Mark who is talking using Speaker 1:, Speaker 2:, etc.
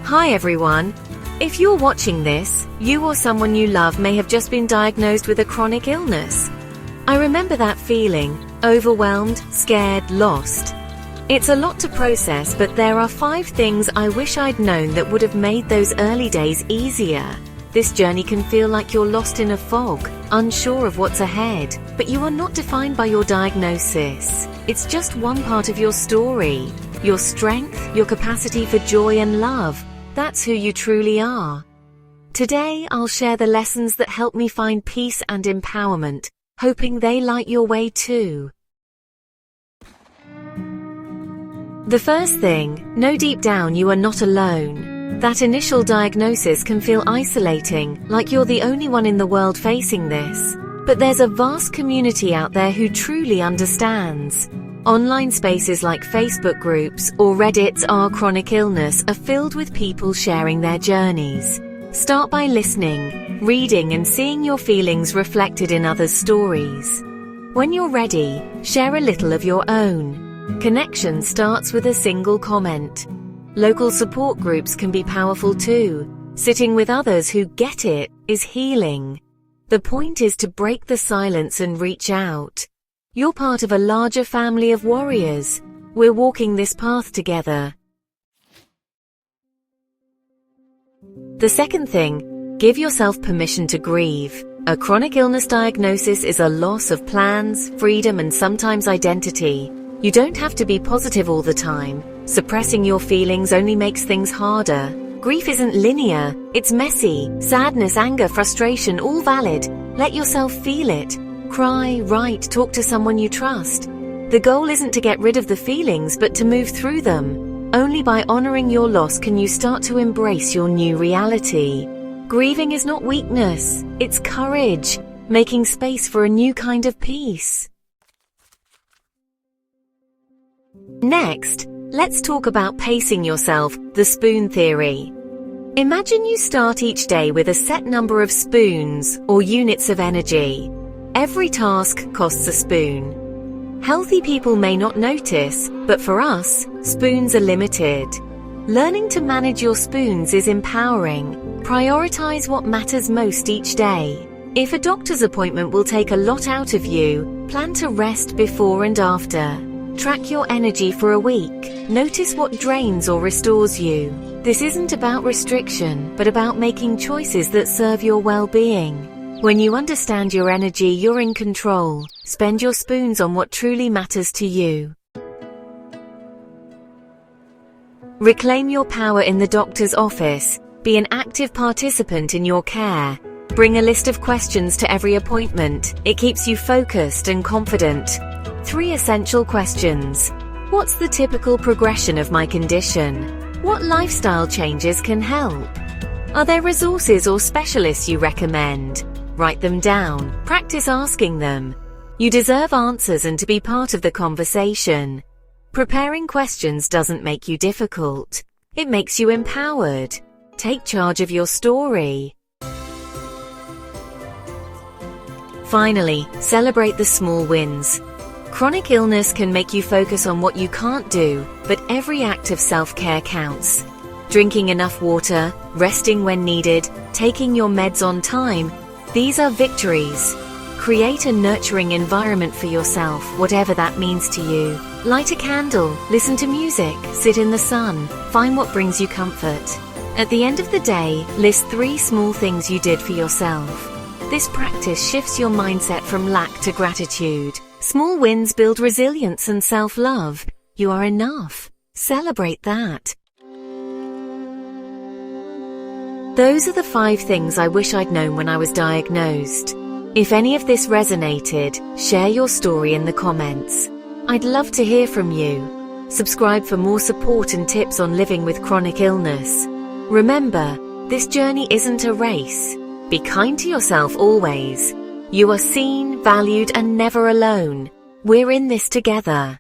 Speaker 1: Hi everyone. If you're watching this, you or someone you love may have just been diagnosed with a chronic illness. I remember that feeling, overwhelmed, scared, lost. It's a lot to process, but there are 5 things I wish I'd known that would have made those early days easier. This journey can feel like you're lost in a fog, unsure of what's ahead, but you are not defined by your diagnosis. It's just one part of your story. Your strength, your capacity for joy and love. That's who you truly are. Today, I'll share the lessons that help me find peace and empowerment, hoping they light your way too. The first thing, know deep down you are not alone. That initial diagnosis can feel isolating, like you're the only one in the world facing this. But there's a vast community out there who truly understands. Online spaces like Facebook groups or Reddit's Our Chronic Illness are filled with people sharing their journeys. Start by listening, reading and seeing your feelings reflected in others' stories. When you're ready, share a little of your own. Connection starts with a single comment. Local support groups can be powerful too. Sitting with others who get it is healing. The point is to break the silence and reach out. You're part of a larger family of warriors. We're walking this path together. The second thing, give yourself permission to grieve. A chronic illness diagnosis is a loss of plans, freedom, and sometimes identity. You don't have to be positive all the time. Suppressing your feelings only makes things harder. Grief isn't linear. It's messy. Sadness, anger, frustration, all valid. Let yourself feel it. Cry, write, talk to someone you trust. The goal isn't to get rid of the feelings, but to move through them. Only by honoring your loss can you start to embrace your new reality. Grieving is not weakness, it's courage, making space for a new kind of peace. Next, let's talk about pacing yourself, the spoon theory. Imagine you start each day with a set number of spoons, or units of energy. Every task costs a spoon. Healthy people may not notice, but for us, spoons are limited. Learning to manage your spoons is empowering. Prioritize what matters most each day. If a doctor's appointment will take a lot out of you, plan to rest before and after. Track your energy for a week. Notice what drains or restores you. This isn't about restriction, but about making choices that serve your well-being. When you understand your energy, you're in control. Spend your spoons on what truly matters to you. Reclaim your power in the doctor's office. Be an active participant in your care. Bring a list of questions to every appointment. It keeps you focused and confident. 3 essential questions. What's the typical progression of my condition? What lifestyle changes can help? Are there resources or specialists you recommend? Write them down. Practice asking them. You deserve answers and to be part of the conversation. Preparing questions doesn't make you difficult. It makes you empowered. Take charge of your story. Finally, celebrate the small wins. Chronic illness can make you focus on what you can't do, but every act of self-care counts. Drinking enough water, resting when needed, taking your meds on time, these are victories. Create a nurturing environment for yourself, whatever that means to you. Light a candle, listen to music, sit in the sun, find what brings you comfort. At the end of the day, list 3 small things you did for yourself. This practice shifts your mindset from lack to gratitude. Small wins build resilience and self-love. You are enough. Celebrate that. Those are the 5 things I wish I'd known when I was diagnosed. If any of this resonated, share your story in the comments. I'd love to hear from you. Subscribe for more support and tips on living with chronic illness. Remember, this journey isn't a race. Be kind to yourself always. You are seen, valued, and never alone. We're in this together.